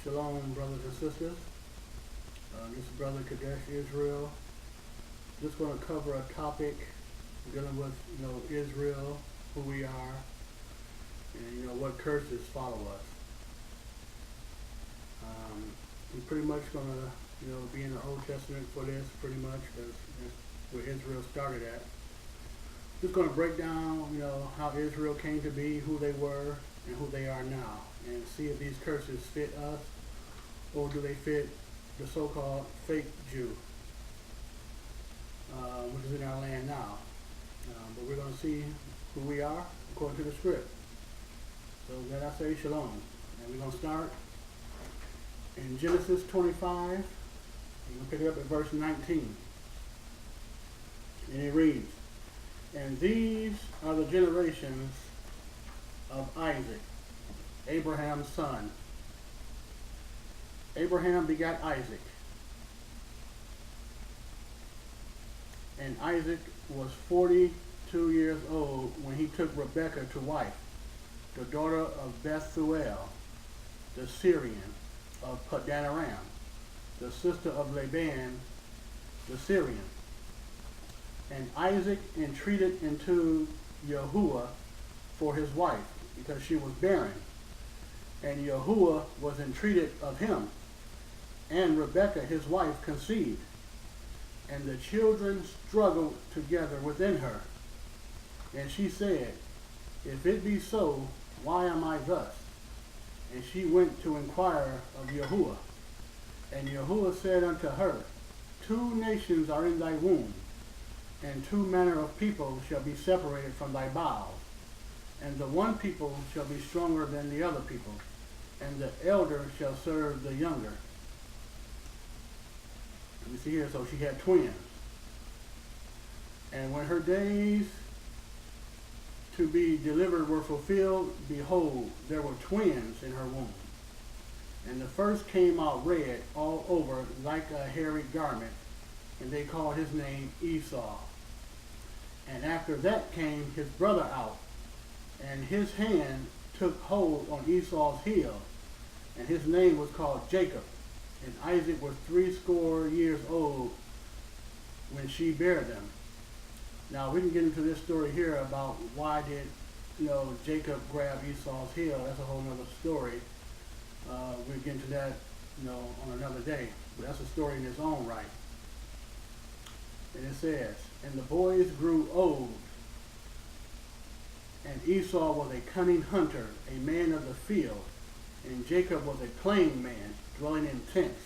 Shalom, brothers and sisters. This is Brother Kadesh Israel. Just going to cover a topic dealing with, Israel, who we are, and what curses follow us. We're pretty much going to, be in the Old Testament for this, pretty much, because that's where Israel started at. Just going to break down, how Israel came to be, who they were, and who they are now, and see if these curses fit us, or do they fit the so-called fake Jew, which is in our land now. But we're going to see who we are according to the script. So then I say shalom. And we're going to start in Genesis 25. We're going to pick it up at verse 19. And it reads, "And these are the generations of Isaac, Abraham's son. Abraham begat Isaac. And Isaac was 42 years old when he took Rebekah to wife, the daughter of Bethuel, the Syrian of Padan Aram, the sister of Laban, the Syrian. And Isaac entreated unto Yahuwah for his wife, because she was barren. And Yahuwah was entreated of him. And Rebekah his wife conceived. And the children struggled together within her. And she said, If it be so, why am I thus? And she went to inquire of Yahuwah. And Yahuwah said unto her, 2 nations are in thy womb, and 2 manner of people shall be separated from thy bowels. And the one people shall be stronger than the other people, and the elder shall serve the younger." Let me see here. So she had twins. "And when her days to be delivered were fulfilled, behold, there were twins in her womb. And the first came out red all over like a hairy garment, and they called his name Esau. And after that came his brother out, and his hand took hold on Esau's heel, and his name was called Jacob. And Isaac was 80 years old when she bare them." Now we can get into this story here about why did Jacob grab Esau's heel. That's a whole other story. We'll get into that on another day. But that's a story in its own right. And it says, "And the boys grew old, and Esau was a cunning hunter, a man of the field, and Jacob was a plain man, dwelling in tents."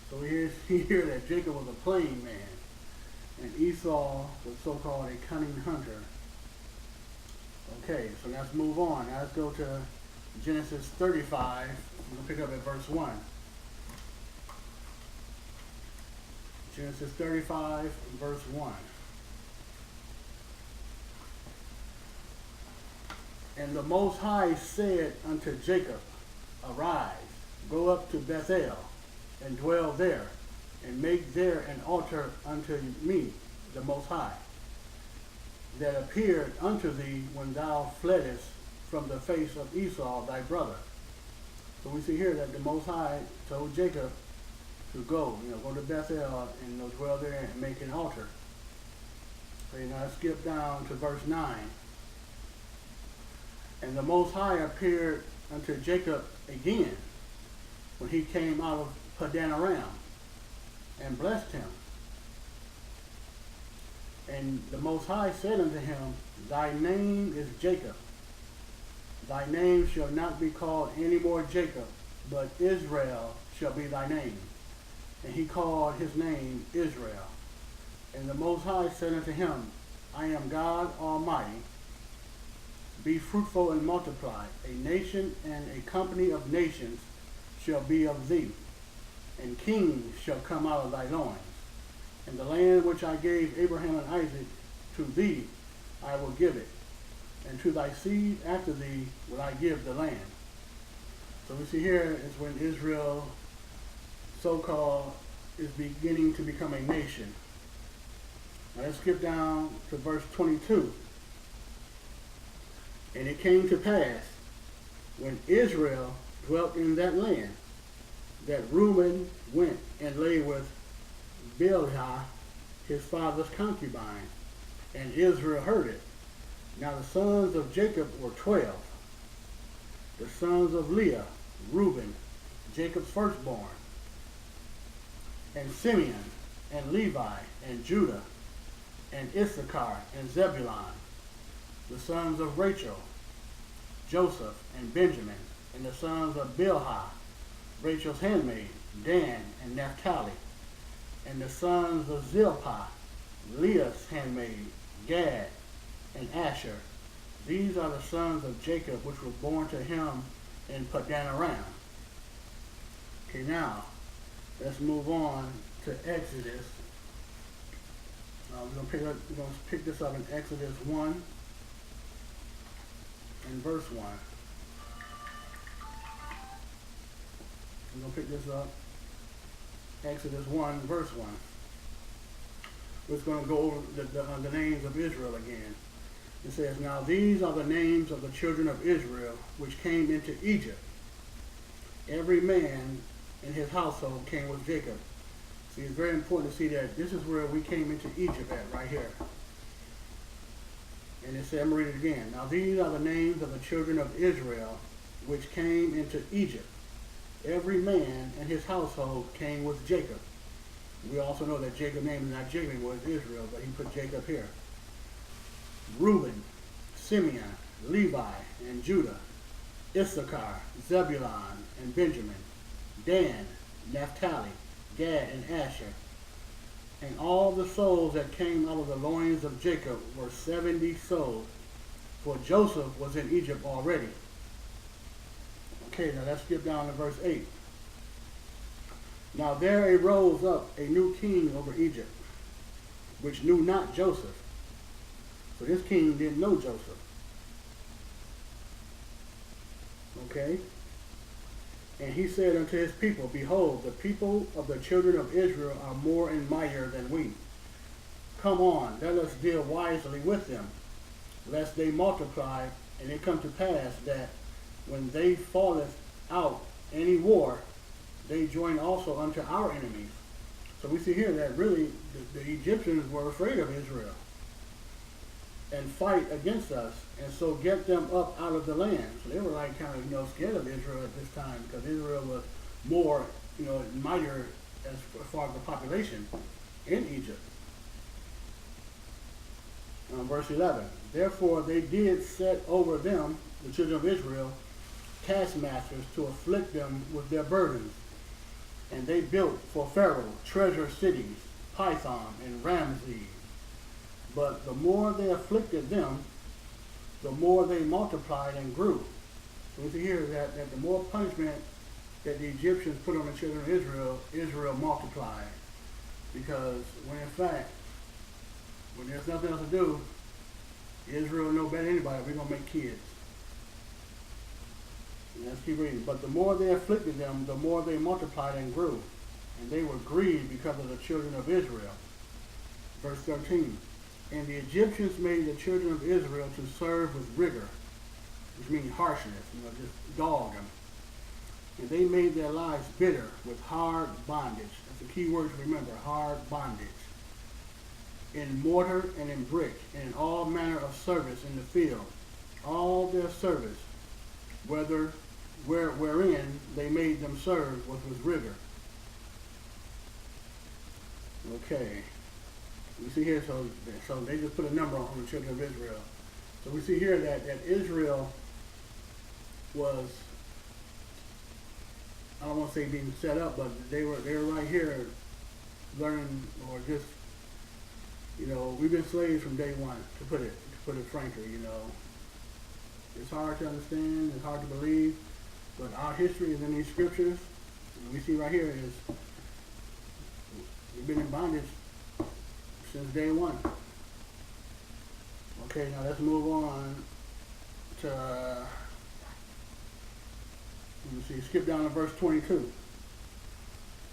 So we hear that Jacob was a plain man, and Esau was so-called a cunning hunter. Okay, so let's move on. Now let's go to Genesis 35. We're going to pick up at verse 1. Genesis 35, verse 1. "And the Most High said unto Jacob, Arise, go up to Bethel, and dwell there, and make there an altar unto me, the Most High, that appeared unto thee when thou fleddest from the face of Esau thy brother." So we see here that the Most High told Jacob to go to Bethel and dwell there and make an altar. Okay, now let's skip down to verse 9. "And the Most High appeared unto Jacob again when he came out of Padan Aram, and blessed him. And the Most High said unto him, Thy name is Jacob. Thy name shall not be called any more Jacob, but Israel shall be thy name. And he called his name Israel. And the Most High said unto him, I am God Almighty. Be fruitful and multiply. A nation and a company of nations shall be of thee, and kings shall come out of thy loins. And the land which I gave Abraham and Isaac, to thee I will give it, and to thy seed after thee will I give the land." So we see here is when Israel, so-called, is beginning to become a nation. Now let's skip down to verse 22. "And it came to pass, when Israel dwelt in that land, that Reuben went and lay with Bilhah, his father's concubine, and Israel heard it. Now the sons of Jacob were 12. The sons of Leah, Reuben, Jacob's firstborn, and Simeon, and Levi, and Judah, and Issachar, and Zebulun. The sons of Rachel, Joseph, and Benjamin, and the sons of Bilhah, Rachel's handmaid, Dan, and Naphtali. And the sons of Zilpah, Leah's handmaid, Gad, and Asher. These are the sons of Jacob which were born to him in Padan Aram. Okay, now let's move on to Exodus. We're going to pick this up in Exodus 1 and verse 1. We're going to pick this up. Exodus 1, verse 1. We're just going to go over the names of Israel again. It says, now these are the names of the children of Israel which came into Egypt. Every man in his household came with Jacob. See, it's very important to see that this is where we came into Egypt at, right here. And it said, I'm going to read it again. Now these are the names of the children of Israel which came into Egypt. Every man in his household came with Jacob. We also know that Jacob's name is not Jacob, it was Israel, but he put Jacob here. Reuben, Simeon, Levi, and Judah, Issachar, Zebulun, and Benjamin, Dan, Naphtali, Gad, and Asher. And all the souls that came out of the loins of Jacob were 70 souls, for Joseph was in Egypt already. Okay, now let's skip down to verse 8. Now there arose up a new king over Egypt, which knew not Joseph. So this king didn't know Joseph. Okay? And he said unto his people, behold, the people of the children of Israel are more and mightier than we. Come on, let us deal wisely with them, lest they multiply, and it come to pass that when they falleth out any war, they join also unto our enemies. So we see here that really the Egyptians were afraid of Israel and fight against us, and so get them up out of the land. So they were like kind of scared of Israel at this time, because Israel was more mightier as far as the population in Egypt. Verse 11. Therefore they did set over them, the children of Israel, taskmasters to afflict them with their burdens. And they built for Pharaoh treasure cities, Pithom and Ramses. But the more they afflicted them, the more they multiplied and grew. So we see here that the more punishment that the Egyptians put on the children of Israel, Israel multiplied. Because when in fact, when there's nothing else to do, Israel know better than anybody, we're going to make kids. Let's keep reading. But the more they afflicted them, the more they multiplied and grew. And they were grieved because of the children of Israel. Verse 13. And the Egyptians made the children of Israel to serve with rigor, which means harshness, just dog them. And they made their lives bitter with hard bondage. That's the key word to remember, hard bondage. In mortar and in brick, and in all manner of service in the field. All their service, wherein they made them serve was with rigor. Okay. We see here, so they just put a number on the children of Israel. So we see here that Israel was, I don't want to say being set up, but they were right here learning, or just, we've been slaves from day one, to put it frankly, It's hard to understand, it's hard to believe, but our history is in these scriptures. And we see right here is we've been in bondage since day one. Okay, now let's move on to, let me see, skip down to verse 22.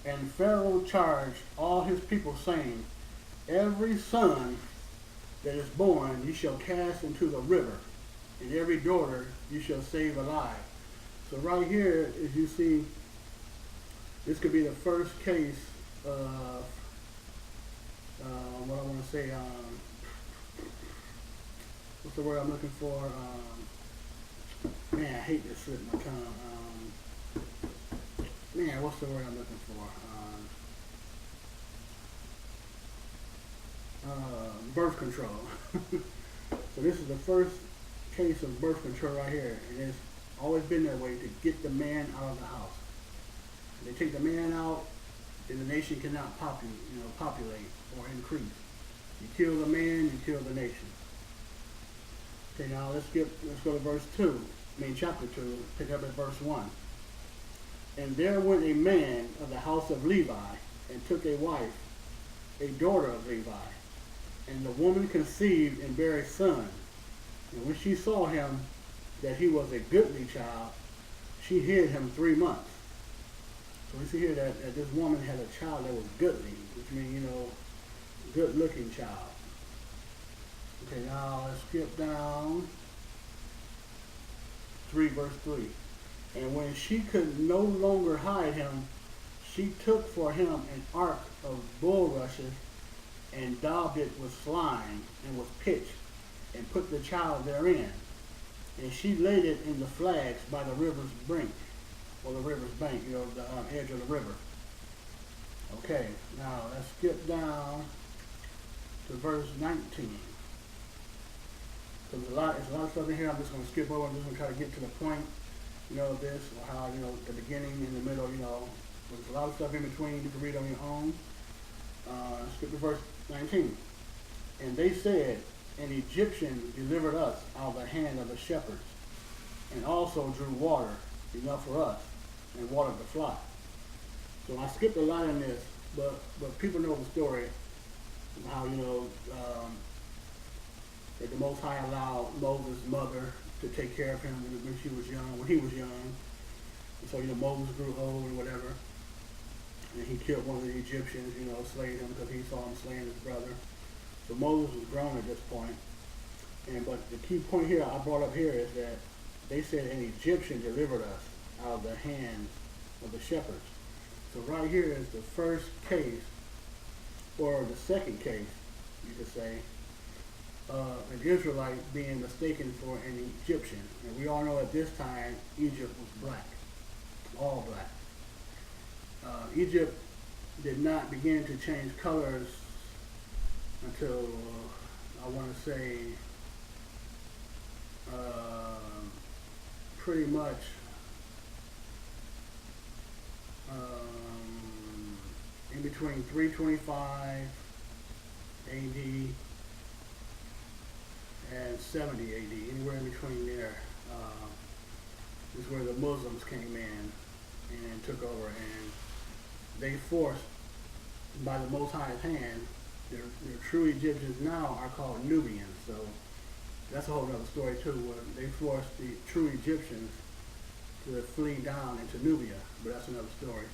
And Pharaoh charged all his people, saying, every son that is born you shall cast into the river, and every daughter you shall save alive. So right here, as you see, This could be the first case of what I want to say. What's the word I'm looking for? Man, I hate this slip my tongue. Man, what's the word I'm looking for? Birth control. So this is the first case of birth control right here, and it's always been that way to get the man out of the house. They take the man out, then the nation cannot populate or increase. You kill the man, you kill the nation. Okay, now let's go to verse 2. Chapter 2, pick up at verse 1. And there went a man of the house of Levi, and took a wife, a daughter of Levi. And the woman conceived and bare a son. And when she saw him, that he was a goodly child, she hid him 3 months. So we see here that this woman had a child that was goodly, which means, good looking child. Okay, now let's skip down. 3 verse 3. And when she could no longer hide him, she took for him an ark of bulrushes, and daubed it with slime and with pitch, and put the child therein. And she laid it in the flags by the river's brink, or the river's bank, the edge of the river. Okay, now let's skip down to verse 19. So there's a lot of stuff in here. I'm just going to skip over. I'm just going to try to get to the point, of this, or how, the beginning and the middle, there's a lot of stuff in between you can read on your own. Skip to verse 19. And they said, an Egyptian delivered us out of the hand of the shepherds, and also drew water enough for us, and watered the flock. So I skipped a lot in this, but people know the story of how, that the Most High allowed Moses' mother to take care of him when she was young, when he was young. And so, Moses grew old and whatever. And he killed one of the Egyptians, slayed him because he saw him slaying his brother. So Moses was grown at this point. But the key point here I brought up here is that they said an Egyptian delivered us out of the hands of the shepherds. So right here is the first case, or the second case, you could say, an Israelite being mistaken for an Egyptian. And we all know at this time Egypt was black, all black. Egypt did not begin to change colors until I want to say pretty much in between 325 AD and 70 AD, anywhere in between there, is where the Muslims came in and took over, and they forced, by the Most High's hand, their true Egyptians now are called Nubians. So that's a whole other story too, where they forced the true Egyptians to flee down into Nubia, but that's another story.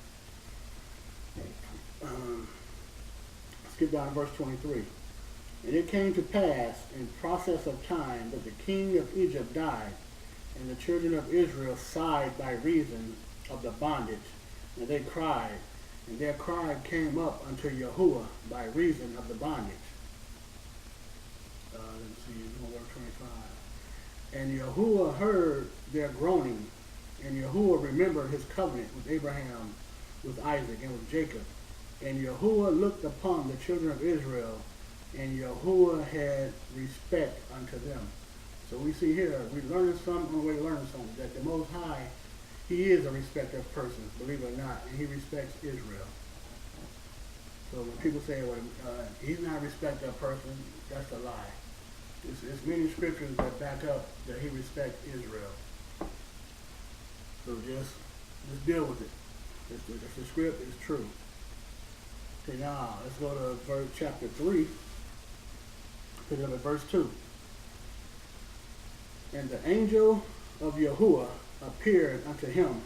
Skip down to verse 23. And it came to pass in process of time that the king of Egypt died, and the children of Israel sighed by reason of the bondage, and they cried, and their cry came up unto Yahuwah by reason of the bondage. Let's see, verse 25. And Yahuwah heard their groaning, and Yahuwah remembered his covenant with Abraham, with Isaac, and with Jacob. And Yahuwah looked upon the children of Israel, and Yahuwah had respect unto them. So we see here, we learn something on the way to learn something, that the Most High, he is a respecter of persons, believe it or not, and he respects Israel. So when people say, well, he's not a respecter of persons, that's a lie. There's many scriptures that back up that he respects Israel. So just deal with it. If the script is true. Okay, now let's go to verse chapter 3. Pick it up at verse 2. And the angel of Yahuwah appeared unto him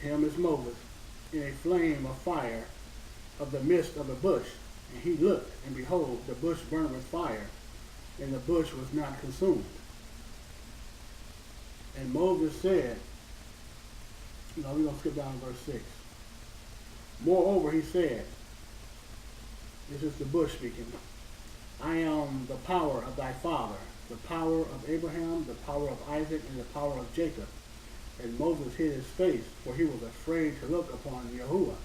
is Moses, in a flame of fire of the midst of the bush. And he looked, and behold, the bush burned with fire, and the bush was not consumed. And Moses said, we're going to skip down to verse 6. Moreover, he said, this is the bush speaking, I am the power of thy father, the power of Abraham, the power of Isaac, and the power of Jacob. And Moses hid his face, for he was afraid to look upon Yahuwah.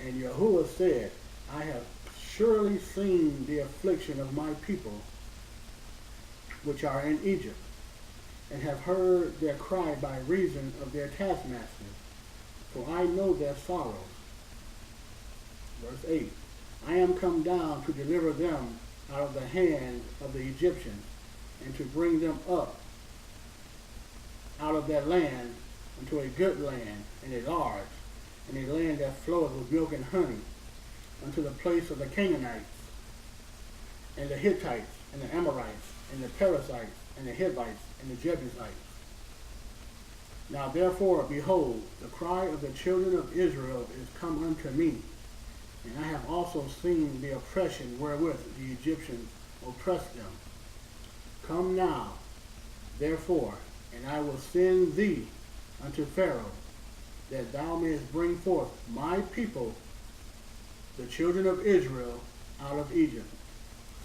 And Yahuwah said, I have surely seen the affliction of my people, which are in Egypt, and have heard their cry by reason of their taskmasters, for I know their sorrows. Verse 8, I am come down to deliver them out of the hand of the Egyptians, and to bring them up out of that land into a good land, and a large, and a land that floweth with milk and honey, unto the place of the Canaanites, and the Hittites, and the Amorites, and the Perizzites, and the Hivites, and the Jebusites. Now therefore, behold, the cry of the children of Israel is come unto me, and I have also seen the oppression wherewith the Egyptians oppressed them. Come now, therefore, and I will send thee unto Pharaoh, that thou mayest bring forth my people, the children of Israel, out of Egypt.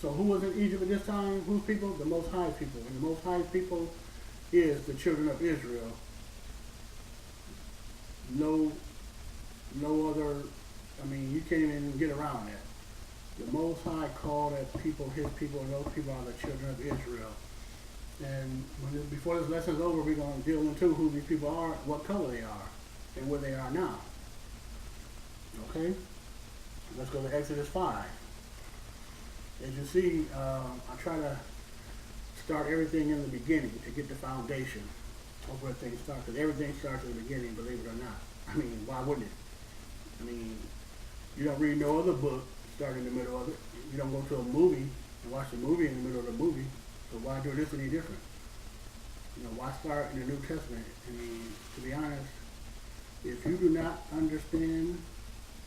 So who was in Egypt at this time? Whose people? The Most High people. And the Most High people is the children of Israel. No other, you can't even get around that. The Most High called that people his people, and those people are the children of Israel. And before this lesson is over, we're going to deal into who these people are, what color they are, and where they are now. Okay? Let's go to Exodus 5. As you see, I try to start everything in the beginning to get the foundation of where things start. Because everything starts in the beginning, believe it or not. Why wouldn't it? You don't read no other book, start in the middle of it. You don't go to a movie and watch the movie in the middle of the movie. So why do this any different? Why start in the New Testament? To be honest, if you do not understand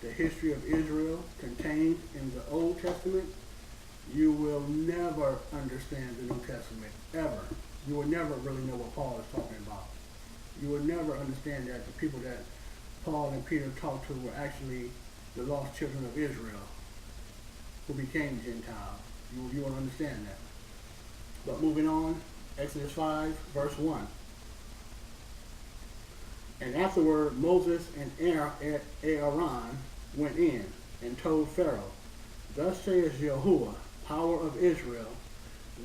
the history of Israel contained in the Old Testament, you will never understand the New Testament, ever. You will never really know what Paul is talking about. You will never understand that the people that Paul and Peter talked to were actually the lost children of Israel who became Gentiles. You won't understand that. But moving on, Exodus 5, verse 1. And afterward Moses and Aaron went in and told Pharaoh, Thus says Yahuwah, power of Israel,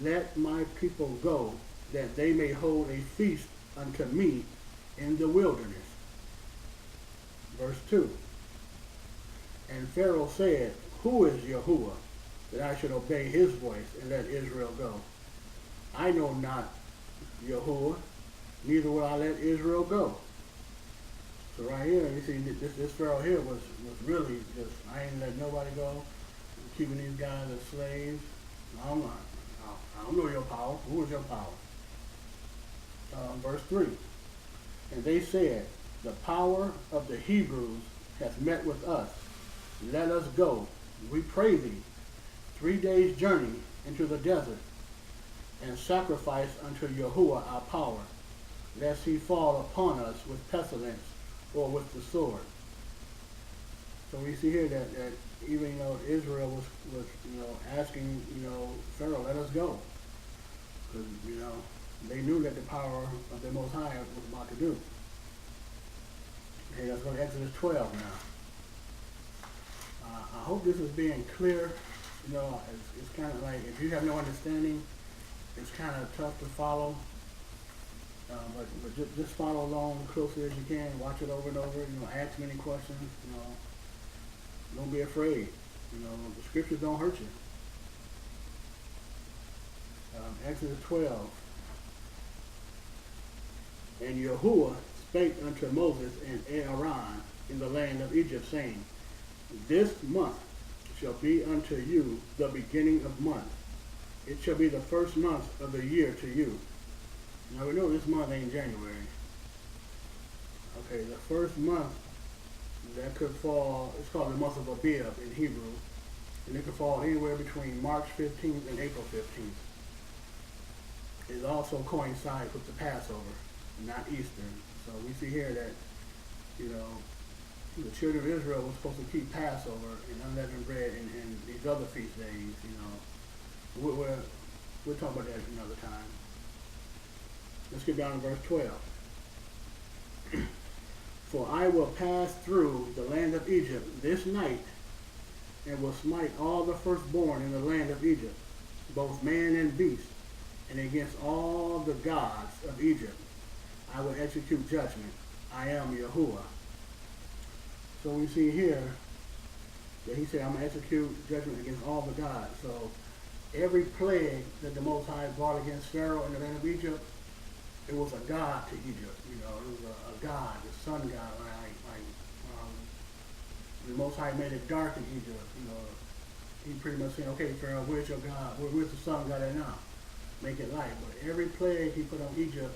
let my people go, that they may hold a feast unto me in the wilderness. Verse 2. And Pharaoh said, Who is Yahuwah, that I should obey his voice and let Israel go? I know not Yahuwah, neither will I let Israel go. So right here, you see, this Pharaoh here was really just, I ain't letting nobody go, keeping these guys as slaves. I don't know your power. Who is your power? Verse 3. And they said, The power of the Hebrews hath met with us. Let us go, we pray thee, 3 days' journey into the desert, and sacrifice unto Yahuwah our power, lest he fall upon us with pestilence or with the sword. So we see here that even Israel was asking Pharaoh, let us go, because they knew that the power of the Most High was about to do. Okay, let's go to Exodus 12 now. I hope this is being clear. It's kind of like, if you have no understanding, it's kind of tough to follow. But just follow along closely as you can. Watch it over and over. Ask many questions. Don't be afraid. The scriptures don't hurt you. Exodus 12. And Yahuwah spake unto Moses and Aaron in the land of Egypt, saying, This month shall be unto you the beginning of months. It shall be the first month of the year to you. Now we know this month ain't January. Okay, the first month that could fall, it's called the month of Abib in Hebrew, and it could fall anywhere between March 15th and April 15th. It also coincides with the Passover, not Easter. So we see here that, the children of Israel were supposed to keep Passover and unleavened bread and these other feast days, you know. We'll talk about that another time. Let's get down to verse 12. For I will pass through the land of Egypt this night, and will smite all the firstborn in the land of Egypt, both man and beast, and against all the gods of Egypt I will execute judgment. I am Yahuwah. So we see here that he said, I'm going to execute judgment against all the gods. So every plague that the Most High brought against Pharaoh in the land of Egypt, it was a god to Egypt. You know, it was a god, the sun god. The Most High made it dark in Egypt. You know, he pretty much said, okay, Pharaoh, where's your God? Where's the sun god at now? Make it light. But every plague he put on Egypt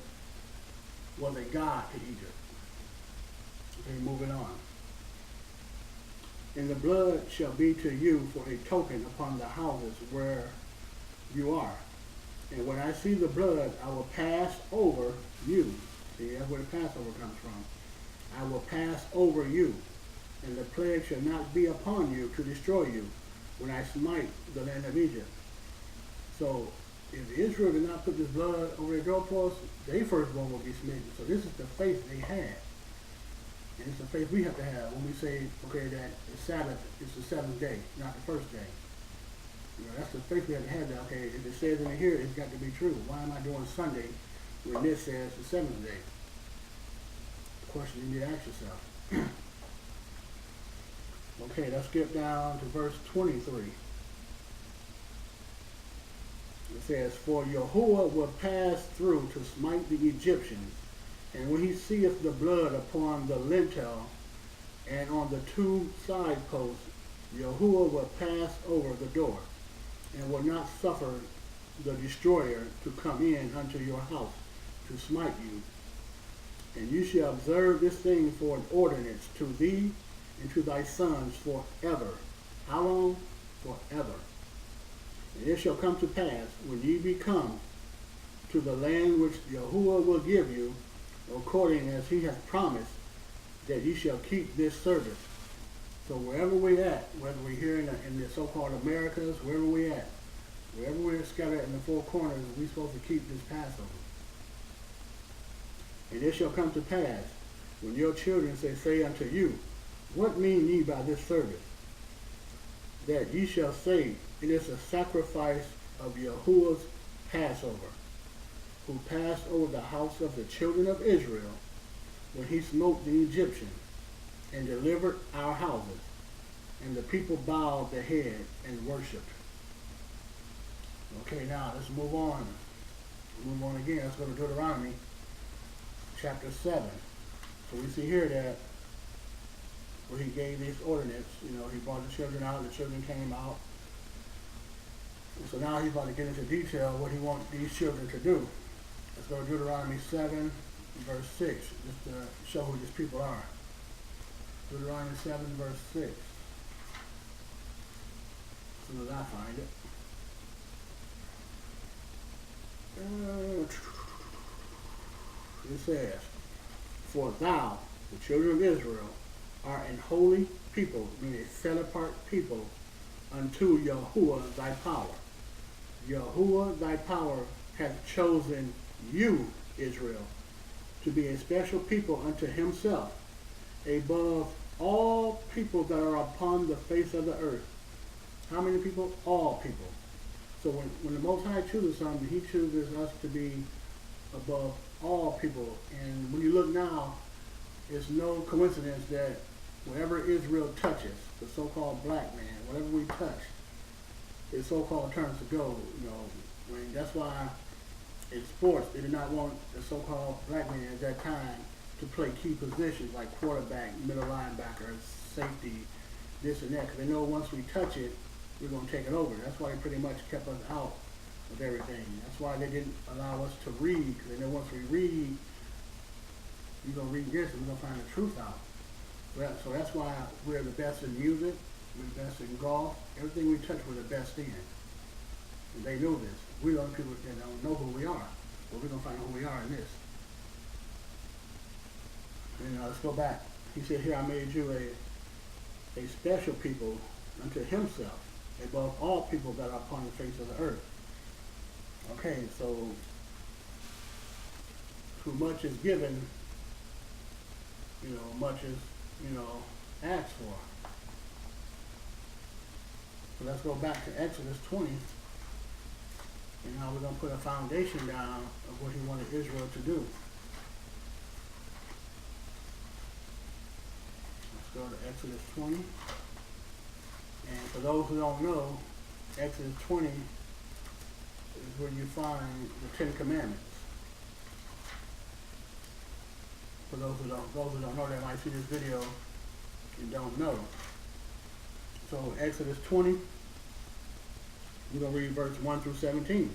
was a god to Egypt. Okay, moving on. And the blood shall be to you for a token upon the houses where you are. And when I see the blood, I will pass over you. See, that's where the Passover comes from. I will pass over you, and the plague shall not be upon you to destroy you when I smite the land of Egypt. So, if Israel did not put this blood over their doorposts, their firstborn will be smitten. So this is the faith they had. And it's the faith we have to have when we say, okay, that the Sabbath is the seventh day, not the first day. You know, that's the faith we have to have that, okay, if it says in here, it's got to be true. Why am I doing Sunday when this says the seventh day? The question you need to ask yourself. Okay, let's skip down to verse 23. It says, for Yahuwah will pass through to smite the Egyptians, and when he seeth the blood upon the lintel and on the two side posts, Yahuwah will pass over the door, and will not suffer the destroyer to come in unto your house to smite you. And you shall observe this thing for an ordinance to thee and to thy sons forever. How long? Forever. And it shall come to pass, when ye be come to the land which Yahuwah will give you, according as he hath promised, that ye shall keep this service. So wherever we're at, whether we're here in the so-called Americas, wherever we're at, wherever we're scattered in the four corners, we're supposed to keep this Passover. And it shall come to pass, when your children say unto you, what mean ye by this service? That ye shall say, it is a sacrifice of Yahuwah's Passover, who passed over the house of the children of Israel when he smote the Egyptians and delivered our houses. And the people bowed their head and worshipped. Okay, now let's move on. Move on again. Let's go to Deuteronomy chapter 7. So we see here that where he gave this ordinance, you know, he brought the children out, the children came out. And so now he's about to get into detail what he wants these children to do. Let's go to Deuteronomy 7, verse 6, just to show who these people are. Deuteronomy 7, verse 6. As soon as I find it. It says, for thou, the children of Israel, are an holy people, meaning a set apart people, unto Yahuwah thy power. Yahuwah thy power hath chosen you, Israel, to be a special people unto himself, above all people that are upon the face of the earth. How many people? All people. So when the Most High chooses something, he chooses us to be above all people. And when you look now, it's no coincidence that wherever Israel touches, the so-called black man, whatever we touch, his so-called turns to gold. You know, that's why in sports they did not want the so-called black man at that time to play key positions like quarterback, middle linebacker, safety, this and that, because they know once we touch it, we're going to take it over. That's why they pretty much kept us out of everything. That's why they didn't allow us to read, because they know once we read, you're going to read this and we're going to find the truth out. So that's why we're the best in music, we're the best in golf, everything we touch we're the best in. And they know this. We're the only people that don't know who we are, but we're going to find who we are in this. And let's go back. He said, here I made you a special people unto himself, above all people that are upon the face of the earth. Okay, so too much is given, much is, asked for. So let's go back to Exodus 20, and now we're going to put a foundation down of what he wanted Israel to do. Let's go to Exodus 20. And for those who don't know, Exodus 20 is where you find the Ten Commandments. For those who don't know, they might see this video and don't know. So Exodus 20, we're going to read verse 1 through 17.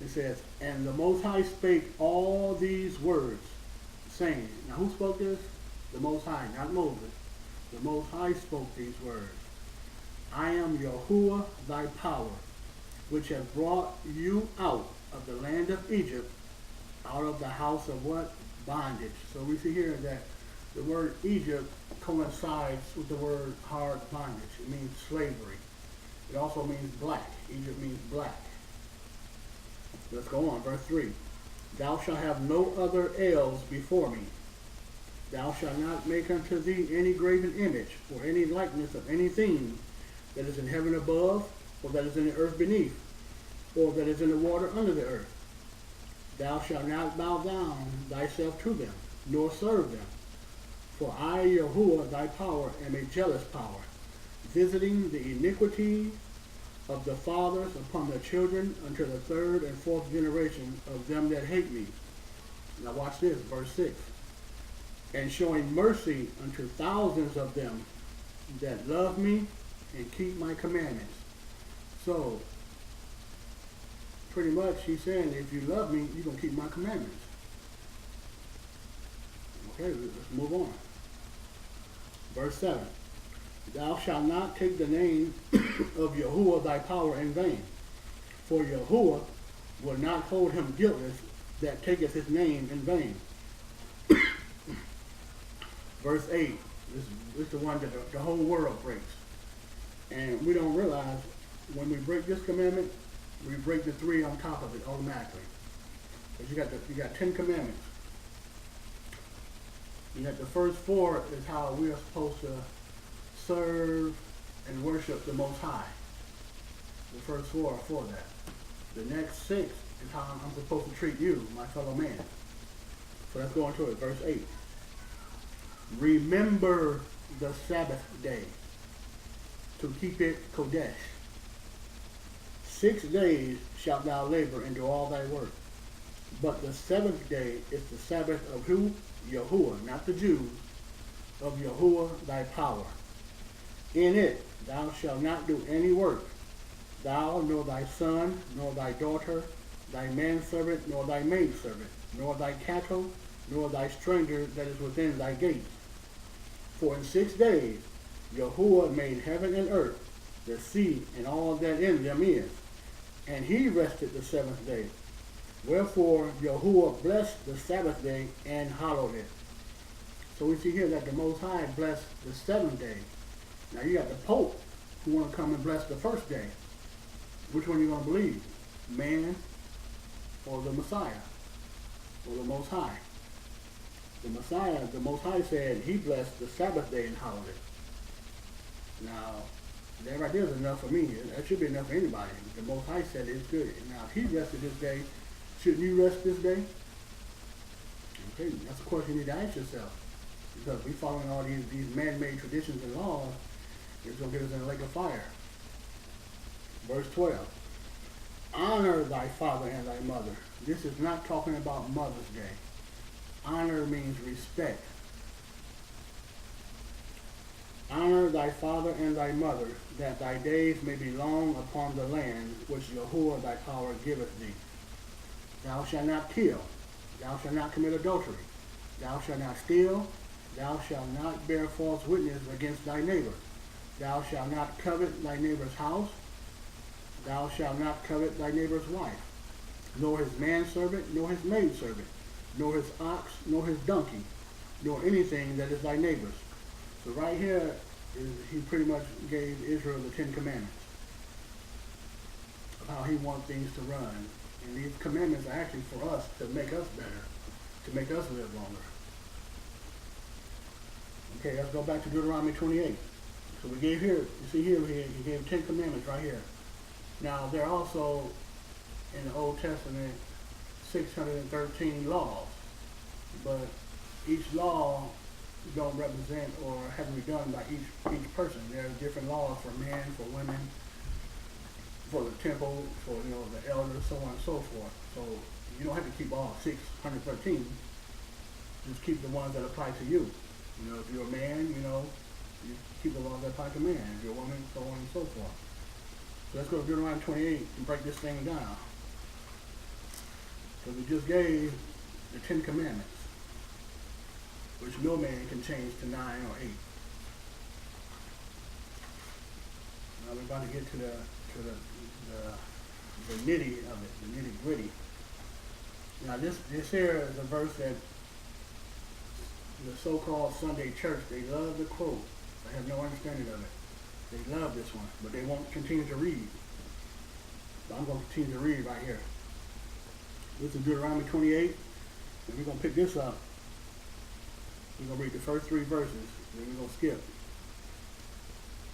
It says, and the Most High spake all these words, saying, now who spoke this? The Most High, not Moses. The Most High spoke these words. I am Yahuwah thy power, which has brought you out of the land of Egypt, out of the house of what? Bondage. So we see here that the word Egypt coincides with the word hard bondage. It means slavery. It also means black. Egypt means black. Let's go on. Verse 3. Thou shalt have no other idols before me. Thou shalt not make unto thee any graven image, or any likeness of anything that is in heaven above, or that is in the earth beneath, or that is in the water under the earth. Thou shalt not bow down thyself to them, nor serve them. For I, Yahuwah, thy power, am a jealous power, visiting the iniquity of the fathers upon the children unto the third and fourth generation of them that hate me. Now watch this, verse 6. And showing mercy unto thousands of them that love me and keep my commandments. So, pretty much he's saying, if you love me, you're going to keep my commandments. Okay, let's move on. Verse 7. Thou shalt not take the name of Yahuwah thy power in vain. For Yahuwah will not hold him guiltless that taketh his name in vain. Verse 8. This is the one that the whole world breaks. And we don't realize when we break this commandment, we break the 3 on top of it automatically. Because you got 10 commandments. You got the first 4 is how we are supposed to serve and worship the Most High. The first 4 are for that. The next 6 is how I'm supposed to treat you, my fellow man. So let's go into it. Verse 8. Remember the Sabbath day to keep it Kodesh. 6 days shalt thou labor and do all thy work. But the 7th day is the Sabbath of who? Yahuwah, not the Jews, of Yahuwah thy power. In it thou shalt not do any work, thou, nor thy son, nor thy daughter, thy manservant, nor thy maidservant, nor thy cattle, nor thy stranger that is within thy gates. For in 6 days Yahuwah made heaven and earth, the sea, and all that in them is. And he rested the 7th day. Wherefore Yahuwah blessed the Sabbath day and hallowed it. So we see here that the Most High blessed the 7th day. Now you got the Pope who want to come and bless the first day. Which one are you going to believe? Man or the Messiah? Or the Most High? The Messiah, the Most High said he blessed the Sabbath day and hallowed it. Now, that right there is enough for me. That should be enough for anybody. The Most High said it's good. Now, if he rested this day, shouldn't you rest this day? Okay, that's a question you need to ask yourself. Because we following all these man-made traditions and laws, it's going to get us in a lake of fire. Verse 12. Honor thy father and thy mother. This is not talking about Mother's Day. Honor means respect. Honor thy father and thy mother, that thy days may be long upon the land which Yahuwah thy power giveth thee. Thou shalt not kill. Thou shalt not commit adultery. Thou shalt not steal. Thou shalt not bear false witness against thy neighbor. Thou shalt not covet thy neighbor's house. Thou shalt not covet thy neighbor's wife, nor his manservant, nor his maidservant, nor his ox, nor his donkey, nor anything that is thy neighbor's. So right here, he pretty much gave Israel the Ten Commandments of how he wants things to run. And these commandments are actually for us to make us better, to make us live longer. Okay, let's go back to Deuteronomy 28. So we gave here, you see here, he gave 10 commandments right here. Now, there are also, in the Old Testament, 613 laws. But each law don't represent or have to be done by each person. There are different laws for men, for women, for the temple, for the elders, so on and so forth. So you don't have to keep all 613. Just keep the ones that apply to you. If you're a man, you keep the laws that apply to man. If you're a woman, so on and so forth. So let's go to Deuteronomy 28 and break this thing down. So we just gave the 10 commandments, which no man can change to 9 or 8. Now we're about to get to the nitty of it, the nitty gritty. Now this here is a verse that the so-called Sunday church, they love to quote. They have no understanding of it. They love this one, but they won't continue to read. So I'm going to continue to read right here. This is Deuteronomy 28, and we're going to pick this up. We're going to read the first 3 verses, then we're going to skip.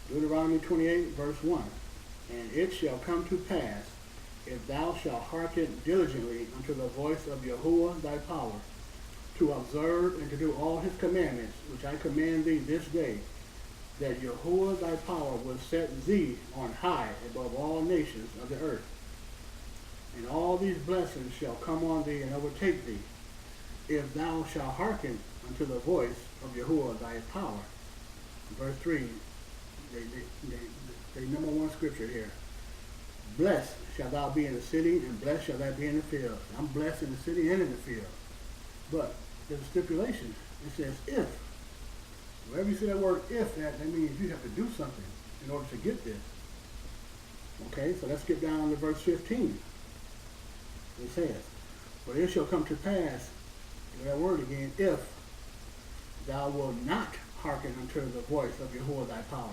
Deuteronomy 28, verse 1. And it shall come to pass, if thou shalt hearken diligently unto the voice of Yahuwah thy power, to observe and to do all his commandments, which I command thee this day, that Yahuwah thy power will set thee on high above all nations of the earth. And all these blessings shall come on thee and overtake thee, if thou shalt hearken unto the voice of Yahuwah thy power. Verse 3, the number one scripture here. Blessed shall thou be in the city, and blessed shall thou be in the field. I'm blessed in the city and in the field. But there's a stipulation. It says if. Wherever you see that word if, that means you have to do something in order to get this. Okay, so let's get down to verse 15. It says, but it shall come to pass, that word again, if thou wilt not hearken unto the voice of Yahuwah thy power,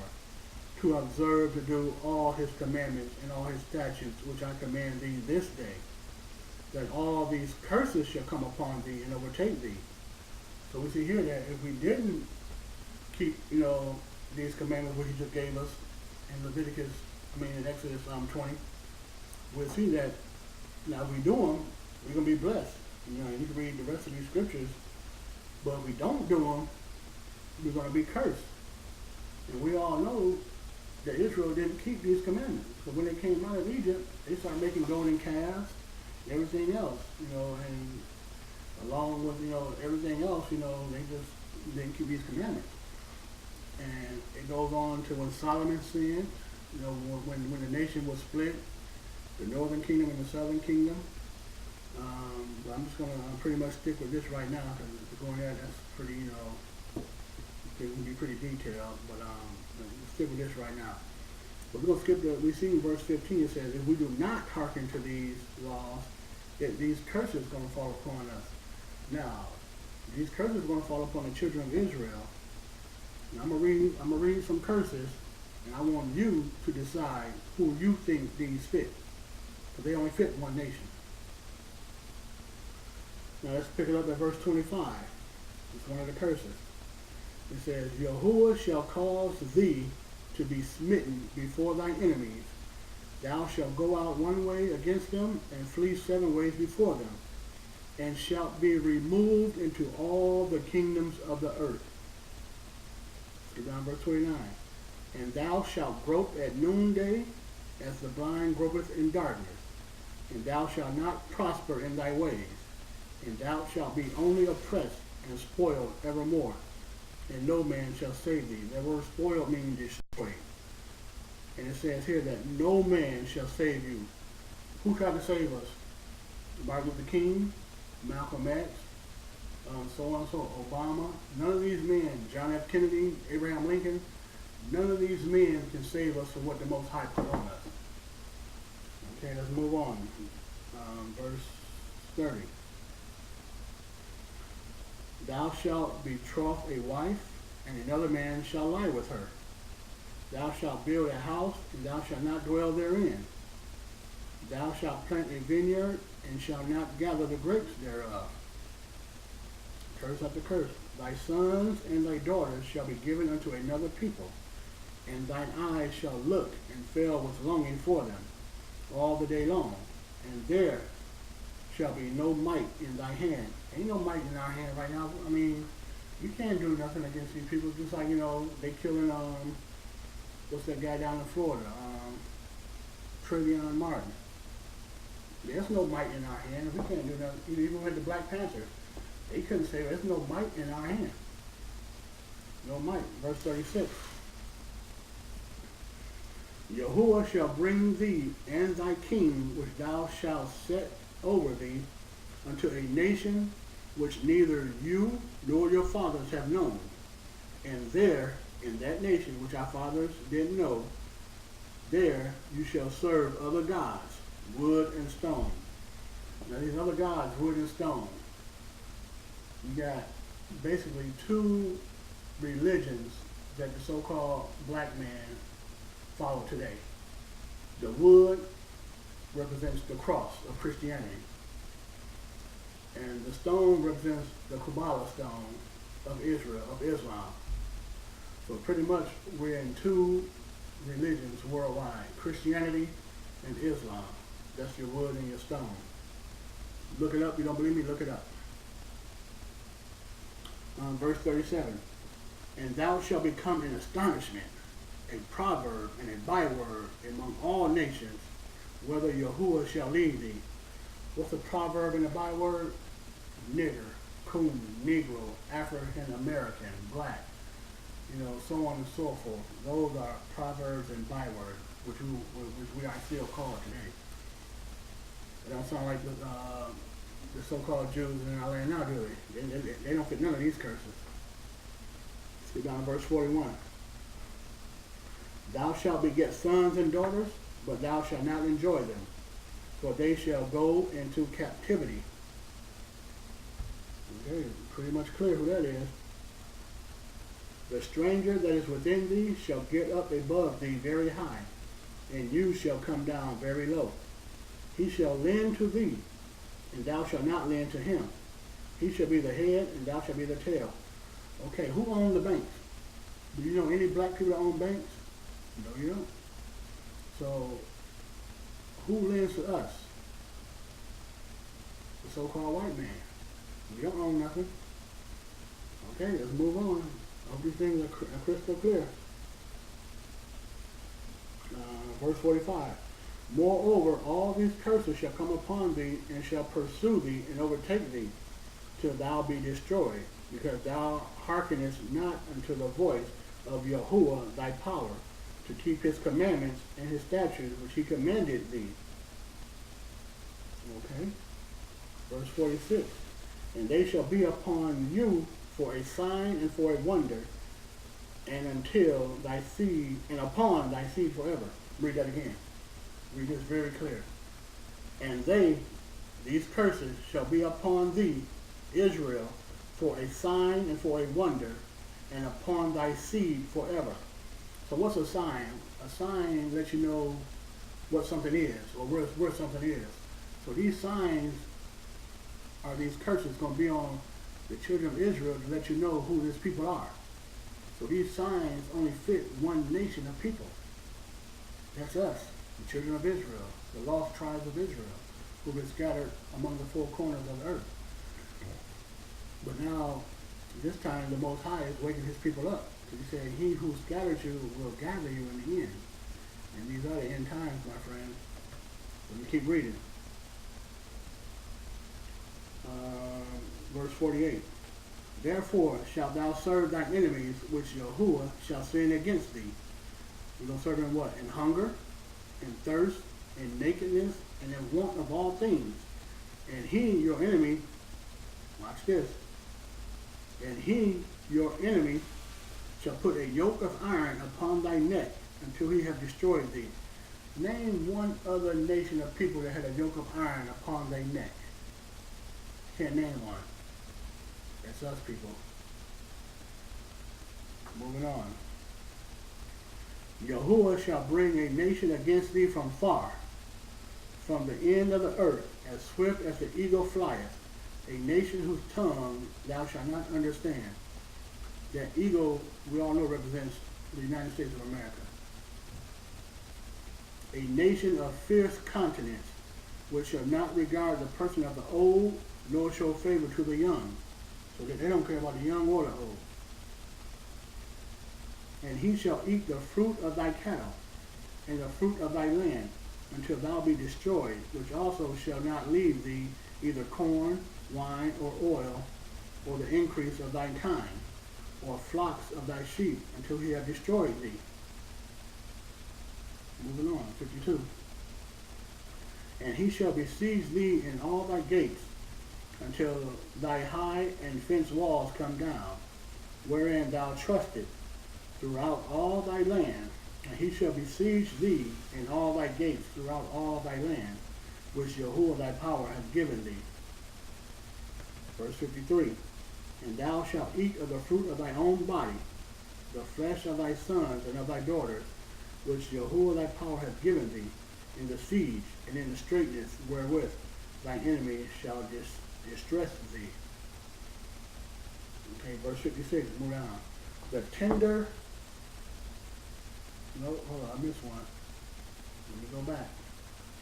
to observe to do all his commandments and all his statutes, which I command thee this day, that all these curses shall come upon thee and overtake thee. So we see here that if we didn't keep, these commandments which he just gave us in Exodus 20, we'll see that now if we do them, we're going to be blessed. And you can read the rest of these scriptures, but if we don't do them, we're going to be cursed. And we all know that Israel didn't keep these commandments. So when they came out of Egypt, they started making golden calves, everything else, and along with, everything else, they just didn't keep these commandments. And it goes on to when Solomon sinned, when the nation was split, the northern kingdom and the southern kingdom. But I'm just going to pretty much stick with this right now, because going there, that's pretty, it can be pretty detailed, but we'll stick with this right now. But we're going to skip we see in verse 15, it says, if we do not hearken to these laws, that these curses are going to fall upon us. Now, these curses are going to fall upon the children of Israel. Now, I'm going to read some curses, and I want you to decide who you think these fit. Because they only fit one nation. Now let's pick it up at verse 25. It's one of the curses. It says, Yahuwah shall cause thee to be smitten before thine enemies. Thou shalt go out one way against them, and flee 7 ways before them, and shalt be removed into all the kingdoms of the earth. Let's go down verse 29. And thou shalt grope at noonday, as the blind gropeth in darkness. And thou shalt not prosper in thy ways, and thou shalt be only oppressed and spoiled evermore, and no man shall save thee. That word spoiled means destroyed. And it says here that no man shall save you. Who tried to save us? Martin Luther King, Malcolm X, so on and so, Obama. None of these men, John F. Kennedy, Abraham Lincoln, none of these men can save us from what the Most High put on us. Okay, let's move on. Verse 30. Thou shalt betroth a wife, and another man shall lie with her. Thou shalt build a house, and thou shalt not dwell therein. Thou shalt plant a vineyard, and shalt not gather the grapes thereof. Curse after curse. Thy sons and thy daughters shall be given unto another people, and thine eyes shall look and fail with longing for them all the day long. And there shall be no might in thy hand. Ain't no might in our hand right now. I mean, you can't do nothing against these people. Just like, they killing, what's that guy down in Florida? Trayvon Martin. There's no might in our hand. We can't do nothing. Even with the Black Panthers, they couldn't say there's no might in our hand. No might. Verse 36. Yahuwah shall bring thee and thy king, which thou shalt set over thee, unto a nation which neither you nor your fathers have known. And there, in that nation which our fathers didn't know, there you shall serve other gods, wood and stone. Now these other gods, wood and stone, you got basically two religions that the so-called black man follow today. The wood represents the cross of Christianity, and the stone represents the Kabbalah stone of Israel, of Islam. So pretty much we're in two religions worldwide, Christianity and Islam. That's your wood and your stone. Look it up. You don't believe me? Look it up. Verse 37. And thou shalt become an astonishment, a proverb and a byword among all nations, whether Yahuwah shall lead thee. What's a proverb and a byword? Nigger, coon, Negro, African American, black, so on and so forth. Those are proverbs and bywords, which we are still called today. It don't sound like the so-called Jews in our land now, do they? They don't fit none of these curses. Let's get down to verse 41. Thou shalt beget sons and daughters, but thou shalt not enjoy them, for they shall go into captivity. Okay, pretty much clear who that is. The stranger that is within thee shall get up above thee very high, and you shall come down very low. He shall lend to thee, and thou shalt not lend to him. He shall be the head, and thou shalt be the tail. Okay, who owns the banks? Do you know any black people that own banks? No, you don't. So, who lends to us? The so-called white man. We don't own nothing. Okay, let's move on. I hope these things are crystal clear. Verse 45. Moreover, all these curses shall come upon thee, and shall pursue thee, and overtake thee, till thou be destroyed, because thou hearkenest not unto the voice of Yahuwah thy power, to keep his commandments and his statutes which he commanded thee. Okay. Verse 46. And they shall be upon you for a sign and for a wonder, and until thy seed, and upon thy seed forever. Read that again. Read this very clear. And these curses shall be upon thee, Israel, for a sign and for a wonder, and upon thy seed forever. So what's a sign? A sign lets you know what something is, or where something is. So these signs are these curses going to be on the children of Israel to let you know who these people are. So these signs only fit one nation of people. That's us, the children of Israel, the lost tribes of Israel, who've been scattered among the four corners of the earth. But now, this time, the Most High is waking his people up. He said, he who scatters you will gather you in the end. And these are the end times, my friends. Let me keep reading. Verse 48. Therefore shalt thou serve thine enemies, which Yahuwah shall send against thee. You're going to serve in what? In hunger, in thirst, in nakedness, and in want of all things. And he, your enemy, watch this, and he, your enemy, shall put a yoke of iron upon thy neck until he have destroyed thee. Name one other nation of people that had a yoke of iron upon their neck. Can't name one. That's us people. Moving on. Yahuwah shall bring a nation against thee from far, from the end of the earth, as swift as the eagle flieth, a nation whose tongue thou shalt not understand. That eagle, we all know, represents the United States of America. A nation of fierce countenance, which shall not regard the person of the old, nor show favor to the young. So that they don't care about the young or the old. And he shall eat the fruit of thy cattle, and the fruit of thy land, until thou be destroyed, which also shall not leave thee either corn, wine, or oil, or the increase of thy kind, or flocks of thy sheep, until he have destroyed thee. Moving on, 52. And he shall besiege thee in all thy gates, until thy high and fenced walls come down, wherein thou trusted, throughout all thy land. And he shall besiege thee in all thy gates throughout all thy land, which Yahuwah thy power hath given thee. Verse 53. And thou shalt eat of the fruit of thy own body, the flesh of thy sons and of thy daughters, which Yahuwah thy power hath given thee, in the siege and in the straitness wherewith thine enemy shall distress thee. Okay, verse 56, move down. The tender, no, hold on, I missed one. Let me go back.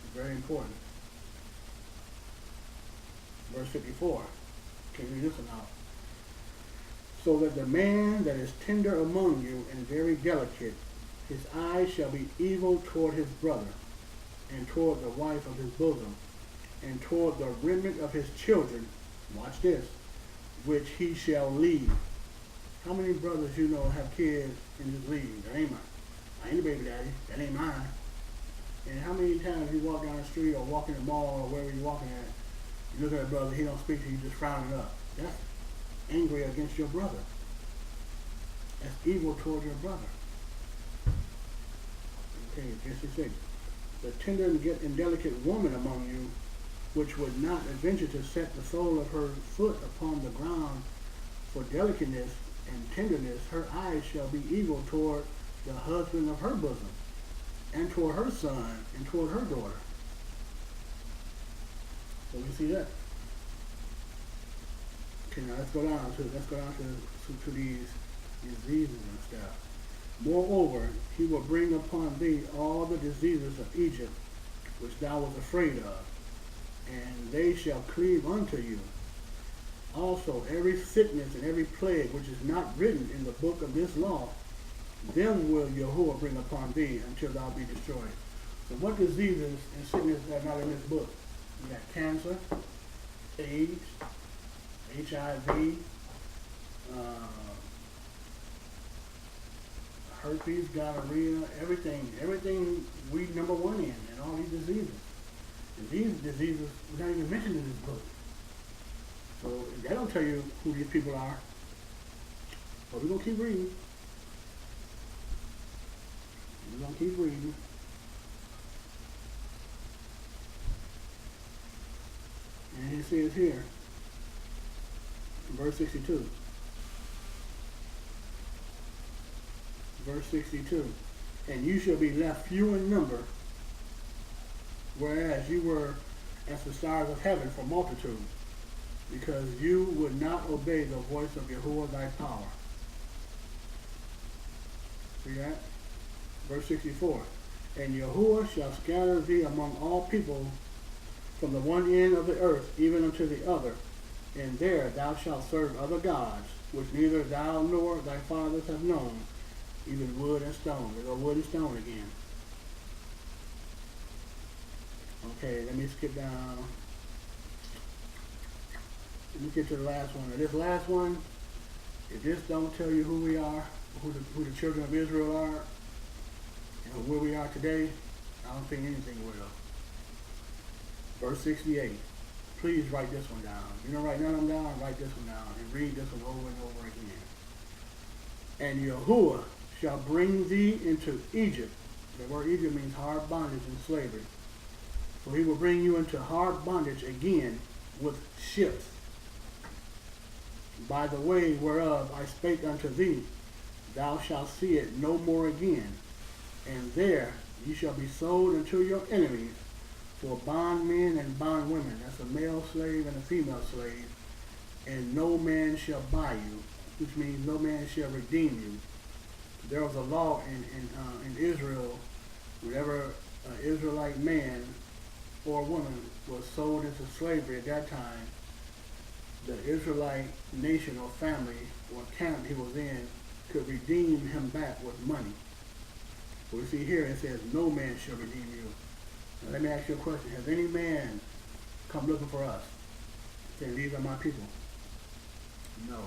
It's very important. Verse 54. Can you read this one out? So that the man that is tender among you and very delicate, his eyes shall be evil toward his brother, and toward the wife of his bosom, and toward the remnant of his children, watch this, which he shall leave. How many brothers you know have kids and just leave? That ain't mine. I ain't the baby daddy. That ain't mine. And how many times you walk down the street or walk in the mall or wherever you're walking at, you look at a brother, he don't speak to you, just frowning up. That's angry against your brother. That's evil toward your brother. Okay, verse 56. The tender and delicate woman among you, which would not adventure to set the sole of her foot upon the ground for delicateness and tenderness, her eyes shall be evil toward the husband of her bosom, and toward her son, and toward her daughter. So we see that. Okay, now let's go down to these diseases and stuff. Moreover, he will bring upon thee all the diseases of Egypt, which thou wast afraid of, and they shall cleave unto you. Also, every sickness and every plague which is not written in the book of this law, them will Yahuwah bring upon thee until thou be destroyed. So what diseases and sicknesses are not in this book? You got cancer, AIDS, HIV, herpes, gonorrhea, everything we number one in all these diseases. And these diseases are not even mentioned in this book. So that don't tell you who these people are. But we're going to keep reading. We're going to keep reading. And it says here, verse 62. Verse 62. And you shall be left few in number, whereas you were as the stars of heaven for multitude, because you would not obey the voice of Yahuwah thy power. See that? Verse 64. And Yahuwah shall scatter thee among all people from the one end of the earth even unto the other, and there thou shalt serve other gods, which neither thou nor thy fathers have known, even wood and stone. There go wood and stone again. Okay, let me skip down. Let me get to the last one. Now, this last one, if this don't tell you who we are, who the children of Israel are, and where we are today, I don't think anything will. Verse 68. Please write this one down. You don't write none of them down, write this one down and read this one over and over again. And Yahuwah shall bring thee into Egypt. The word Egypt means hard bondage and slavery. So he will bring you into hard bondage again with ships. by the way whereof I spake unto thee, thou shalt see it no more again. And there ye shall be sold unto your enemies for bondmen and bondwomen. That's a male slave and a female slave. And no man shall buy you, which means no man shall redeem you. There was a law in Israel, whenever an Israelite man or woman was sold into slavery at that time, the Israelite nation or family or camp he was in could redeem him back with money. But we see here it says, no man shall redeem you. Now let me ask you a question. Has any man come looking for us, saying, these are my people? No.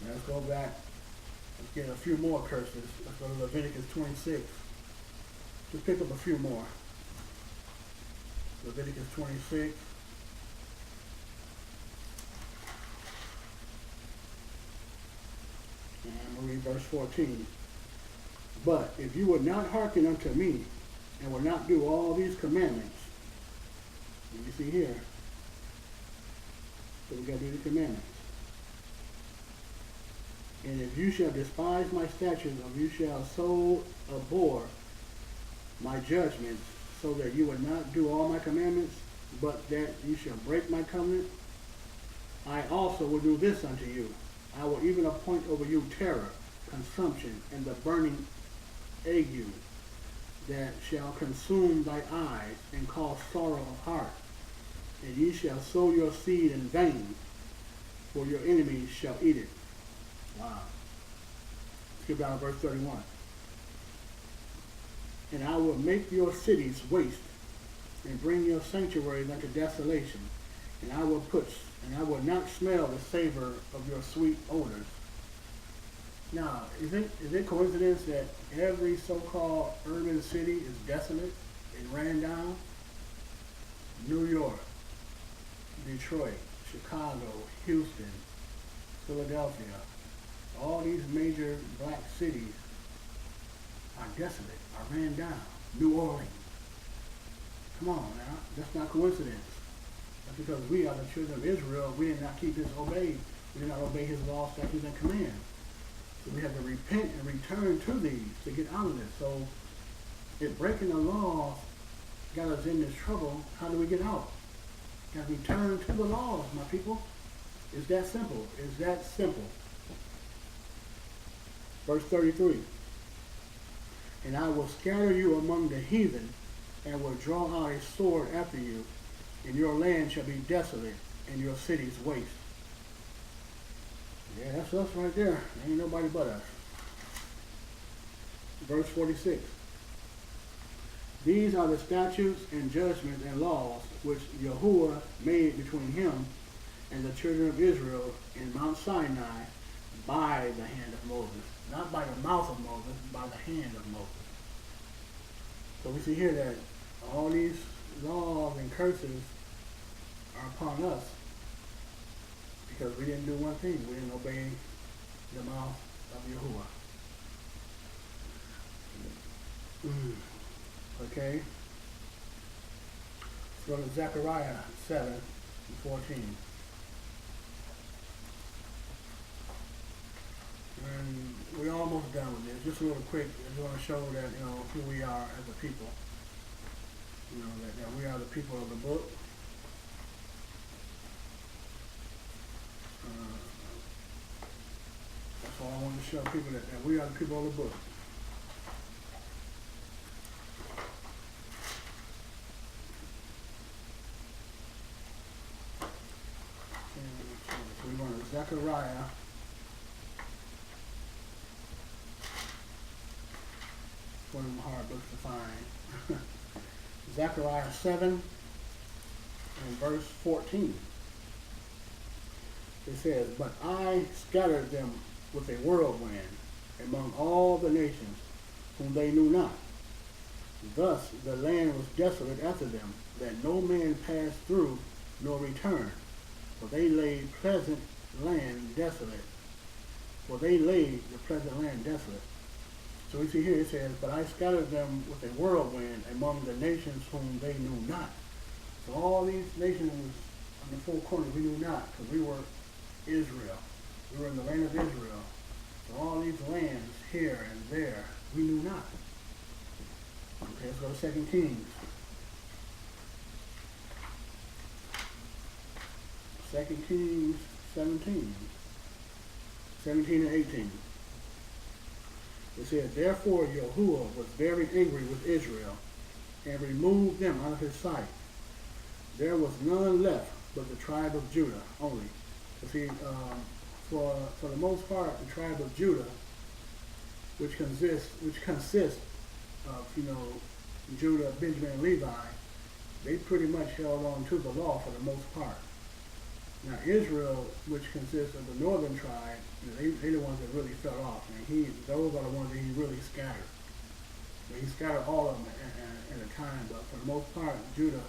Now let's go back. Let's get a few more curses. Let's go to Leviticus 26. Just pick up a few more. Leviticus 26. And I'm going to read verse 14. But if you would not hearken unto me, and would not do all these commandments, and you see here, so we got to do the commandments. And if you shall despise my statutes, or you shall so abhor my judgments, so that you would not do all my commandments, but that you shall break my covenant, I also will do this unto you. I will even appoint over you terror, consumption, and the burning ague, that shall consume thy eyes, and cause sorrow of heart. And ye shall sow your seed in vain, for your enemies shall eat it. Wow. Skip down to verse 31. And I will make your cities waste, and bring your sanctuaries unto desolation, and I will not smell the savor of your sweet odors. Now, is it coincidence that every so-called urban city is desolate and ran down? New York, Detroit, Chicago, Houston, Philadelphia, all these major black cities are desolate, are ran down. New Orleans. Come on now, that's not coincidence. That's because we are the children of Israel. We did not keep his obeyed. We did not obey his law, statutes, and commands. So we have to repent and return to these to get out of this. So if breaking the law got us in this trouble, how do we get out? Got to return to the laws, my people. It's that simple. It's that simple. Verse 33. And I will scatter you among the heathen, and will draw out a sword after you, and your land shall be desolate, and your cities waste. Yeah, that's us right there. Ain't nobody but us. Verse 46. These are the statutes and judgments and laws which Yahuwah made between him and the children of Israel in Mount Sinai by the hand of Moses. Not by the mouth of Moses, by the hand of Moses. So we see here that all these laws and curses are upon us because we didn't do one thing. We didn't obey the mouth of Yahuwah. Okay? Let's go to Zechariah 7:14. And we're almost done with this. Just real quick, I just want to show that, who we are as a people. That we are the people of the book. That's all I want to show people, that we are the people of the book. So we're going to Zechariah. One of them hard books to find. Zechariah 7 and verse 14. It says, But I scattered them with a whirlwind among all the nations whom they knew not. Thus the land was desolate after them, that no man passed through nor returned. For they laid pleasant land desolate. For they laid the pleasant land desolate. So we see here it says, But I scattered them with a whirlwind among the nations whom they knew not. So all these nations on the four corners, we knew not, because we were Israel. We were in the land of Israel. So all these lands here and there, we knew not. Okay, let's go to 2 Kings. 2 Kings 17. 17 and 18. It says, therefore Yahuwah was very angry with Israel, and removed them out of his sight. There was none left but the tribe of Judah only. You see, for the most part, the tribe of Judah, which consists of, Judah, Benjamin, and Levi, they pretty much held on to the law for the most part. Now Israel, which consists of the northern tribe, they're the ones that really fell off. And those are the ones that he really scattered. But he scattered all of them at a time, but for the most part, Judah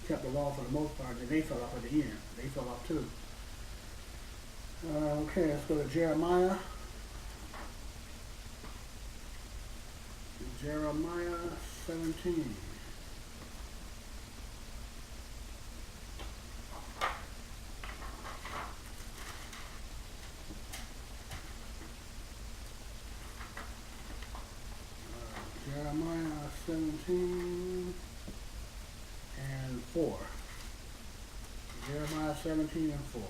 kept the law for the most part, and they fell off at the end. They fell off too. Okay, let's go to Jeremiah. Jeremiah 17. Jeremiah 17 and 4. Jeremiah 17 and 4.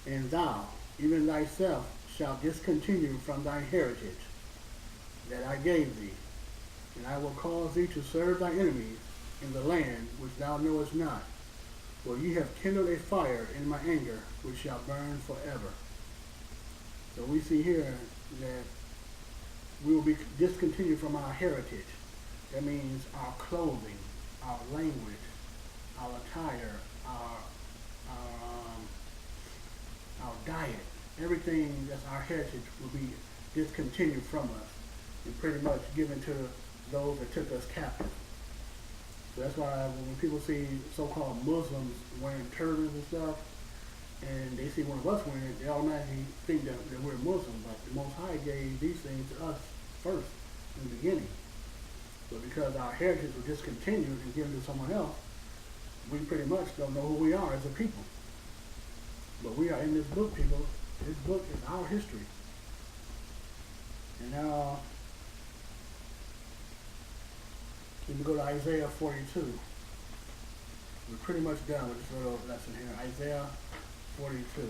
And thou, even thyself, shalt discontinue from thy heritage that I gave thee, and I will cause thee to serve thy enemies in the land which thou knowest not, for ye have kindled a fire in my anger, which shall burn forever. So we see here that we will be discontinued from our heritage. That means our clothing, our language, our attire, our diet, everything that's our heritage will be discontinued from us and pretty much given to those that took us captive. So that's why when people see so-called Muslims wearing turbans and stuff, and they see one of us wearing it, they automatically think that we're Muslim, but the Most High gave these things to us first in the beginning. But because our heritage was discontinued and given to someone else, we pretty much don't know who we are as a people. But we are in this book, people. This book is our history. And now, if we go to Isaiah 42, we're pretty much done with this little lesson here. Isaiah 42.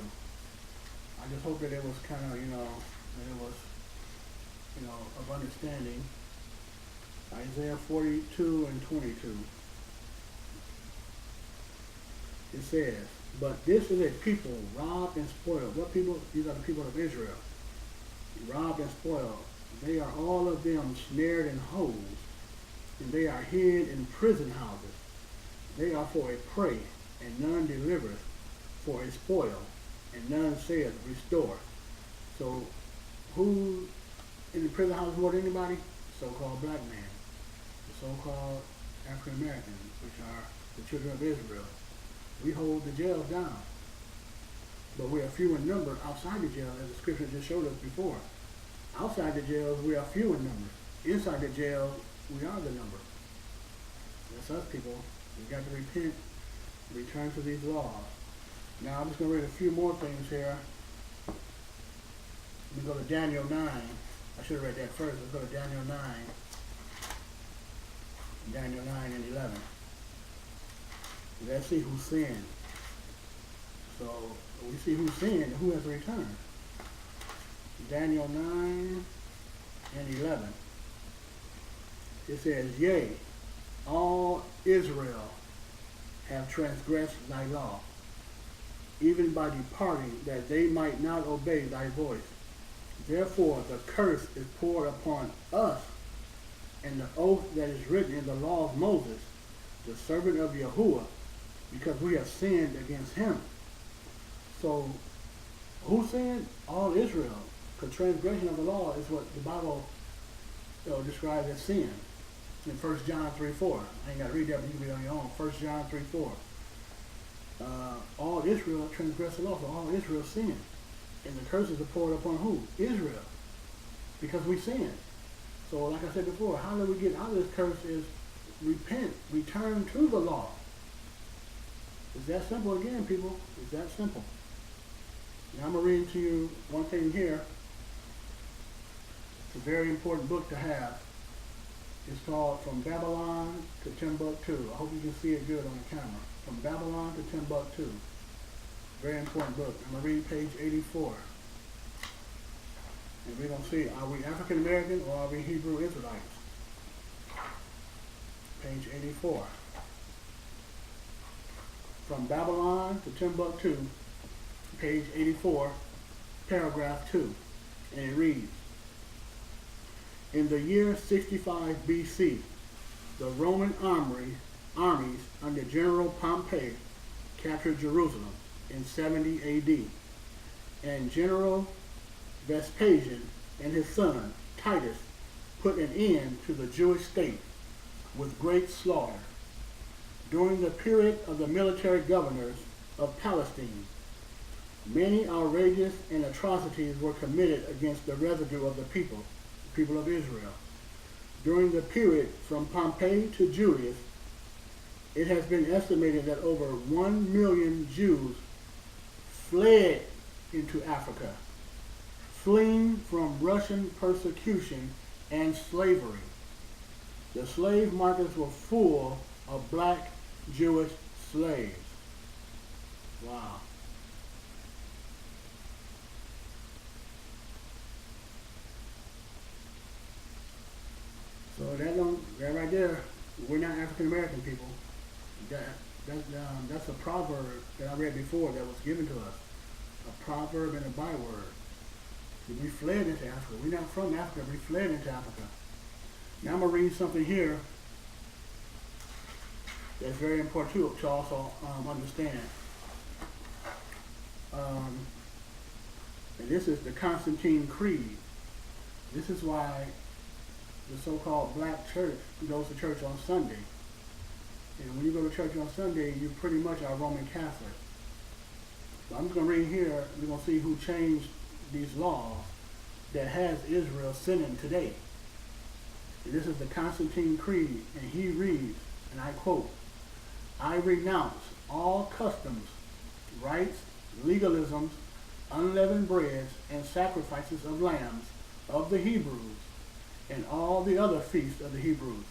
I just hope that it was kind of, that it was, of understanding. Isaiah 42 and 22. It says, but this is a people robbed and spoiled. What people? These are the people of Israel. Robbed and spoiled. They are all of them snared in holes, and they are hid in prison houses. They are for a prey, and none delivereth, for a spoil, and none saith, restore. So, who in the prison house more than anybody? So-called black man. The so-called African Americans, which are the children of Israel. We hold the jails down. But we are few in number outside the jail, as the scripture just showed us before. Outside the jails, we are few in number. Inside the jail, we are the number. That's us, people. We've got to repent, return to these laws. Now, I'm just going to read a few more things here. Let me go to Daniel 9. I should have read that first. Let's go to Daniel 9. Daniel 9 and 11. Let's see who sinned. So we see who sinned and who has returned. Daniel 9 and 11. It says, yea, all Israel have transgressed thy law, even by departing, that they might not obey thy voice. Therefore the curse is poured upon us, and the oath that is written in the law of Moses, the servant of Yahuwah, because we have sinned against him. So, who sinned? All Israel. Because transgression of the law is what the Bible describes as sin. In 1 John 3:4. I ain't got to read that, but you can read on your own. 1 John 3:4. All Israel transgressed the law, so all Israel sinned. And the curses are poured upon who? Israel. Because we sinned. So, like I said before, how do we get out of this curse is repent, return to the law. It's that simple again, people. It's that simple. Now I'm going to read to you one thing here. It's a very important book to have. It's called From Babylon to Timbuktu. I hope you can see it good on the camera. From Babylon to Timbuktu. Very important book. I'm going to read page 84. And we're going to see, are we African American or are we Hebrew Israelites? Page 84. From Babylon to Timbuktu, page 84, paragraph 2. And it reads, in the year 65 BC, the Roman armies under General Pompey captured Jerusalem in 70 AD, and General Vespasian and his son Titus put an end to the Jewish state with great slaughter. During the period of the military governors of Palestine, many outrageous and atrocities were committed against the residue of the people of Israel. During the period from Pompey to Julius, it has been estimated that over 1 million Jews fled into Africa, fleeing from Russian persecution and slavery. The slave markets were full of black Jewish slaves. Wow. So that right there, we're not African American people. That's a proverb that I read before that was given to us. A proverb and a byword. We fled into Africa. We're not from Africa. We fled into Africa. Now I'm going to read something here that's very important too to also understand. And this is the Constantine Creed. This is why the so-called black church goes to church on Sunday. And when you go to church on Sunday, you pretty much are Roman Catholic. So I'm just going to read here. We're going to see who changed these laws that has Israel sinning today. And this is the Constantine Creed, and he reads, and I quote, I renounce all customs, rites, legalisms, unleavened breads, and sacrifices of lambs of the Hebrews, and all the other feasts of the Hebrews,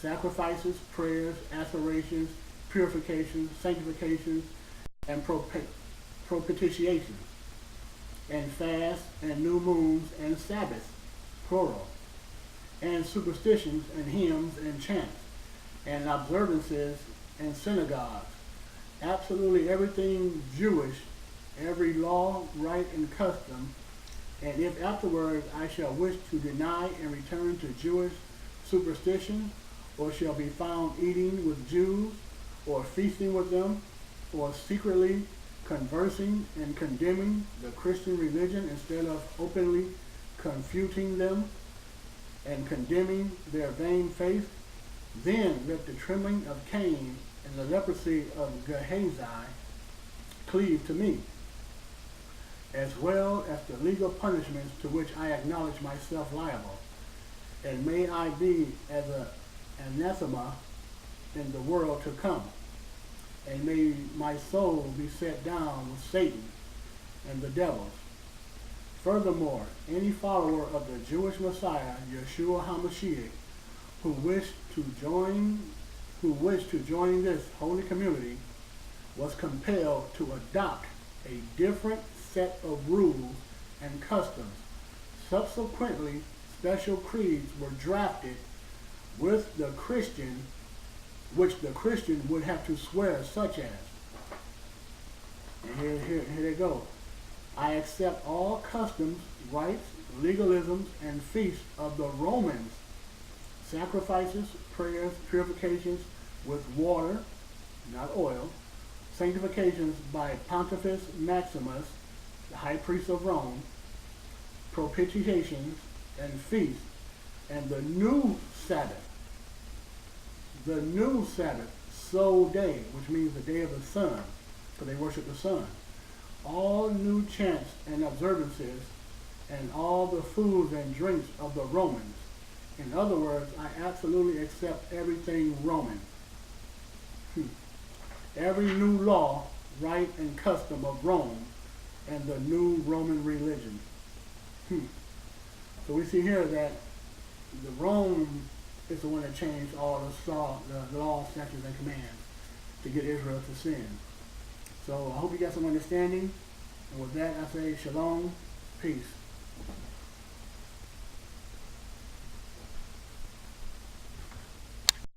sacrifices, prayers, acerations, purifications, sanctifications, and propitiations, and fasts, and new moons, and Sabbaths, plural, and superstitions, and hymns, and chants, and observances, and synagogues. Absolutely everything Jewish, every law, rite, and custom, and if afterwards I shall wish to deny and return to Jewish superstition, or shall be found eating with Jews, or feasting with them, or secretly conversing and condemning the Christian religion instead of openly confuting them and condemning their vain faith, then let the trembling of Cain and the leprosy of Gehazi cleave to me, as well as the legal punishments to which I acknowledge myself liable. And may I be as an anathema in the world to come. And may my soul be set down with Satan and the devils. Furthermore, any follower of the Jewish Messiah, Yeshua HaMashiach, who wish to join this holy community, was compelled to adopt a different set of rules and customs. Subsequently, special creeds were drafted with the Christian, which the Christian would have to swear, such as, and here they go. I accept all customs, rites, legalisms, and feasts of the Romans, sacrifices, prayers, purifications with water, not oil, sanctifications by Pontifex Maximus, the high priest of Rome, propitiations and feasts, and the new Sabbath, Sol Day, which means the day of the sun, because they worship the sun. All new chants and observances, and all the foods and drinks of the Romans, In other words, I absolutely accept everything Roman. Every new law, right, and custom of Rome and the new Roman religion. So we see here that the Rome is the one that changed all the laws, statutes, and commands to get Israel to sin. So I hope you got some understanding. And with that, I say shalom, peace.